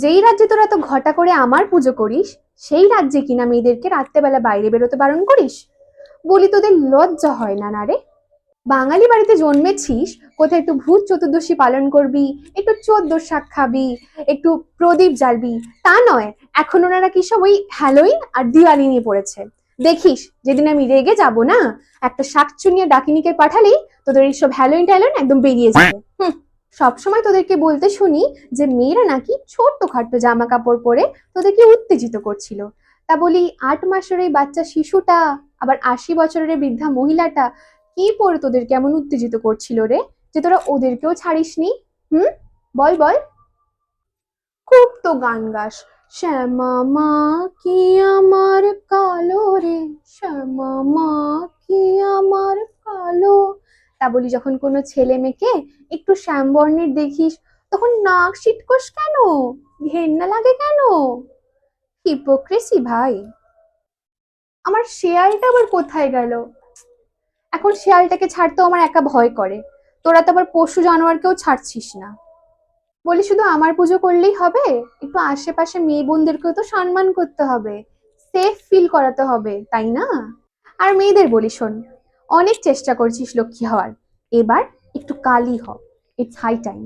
যেই রাজ্যে তোরা তো ঘটা করে আমার পুজো করিস, সেই রাজ্যে কিনা মেয়েদেরকে রাত্রেবেলা বাইরে বেরোতে বারণ করিস। বলি তোদের লজ্জা হয় না না রে? বাঙালি বাড়িতে জন্মেছিস, কোথায় একটু ভূত চতুর্দশী পালন করবি, একটু চোদ্দোর শাক খাবি, একটু প্রদীপ জ্বালবি, তা নয়। এখন ওনারা কি সব ওই হ্যালোইন আর দিওয়ালি নিয়ে পড়েছে। দেখিস যেদিন আমি রেগে যাব না, একটা শাকচুনিয়া ডাকিনীকে পাঠালেই তোদের এইসব হ্যালোইন ট্যালোইন একদম বেরিয়ে যাবে। সবসময় তোদেরকে বলতে শুনি যে মেয়েরা নাকি ছোট্ট খাট্ট জামা কাপড় পরে তোদেরকে উত্তেজিত করছিল। তা বলি 8 মাসের এই বাচ্চা শিশুটা, আবার 80 বছরের এই বৃদ্ধা মহিলাটা কি পরে তোদের কেমন উত্তেজিত করছিল রে, যে তোরা ওদেরকেও ছাড়িসনি? হুম, বল বল। খুব তো গান গাস, শ্যামা মা কি আমার কালো রে, শ্যামা মা কি আমার কালো। তা বলি যখন কোনো ছেলে মেয়েকে একটু শ্যামবর্ণের দেখিস, তখন নাক সিটকোস কেন? ঘেন্না লাগে কেন? হিপোক্রেসি ভাই। আমার শেয়ালটা আবার কোথায় গেল? এখন শেয়ালটাকে ছাড়তেও আমার একা ভয় করে। তোরা তো আবার পশু জানোয়ারকেও ছাড়ছিস না। বলি শুধু আমার পুজো করলেই হবে? একটু আশেপাশে মেয়ে বোনদেরকেও তো সম্মান করতে হবে, সেফ ফিল করাতে হবে, তাই না? আর মেয়েদের বলি শোন, অনেক চেষ্টা করছিস লক্ষ্মী হওয়ার, এবার একটু কালি হ। It's high time.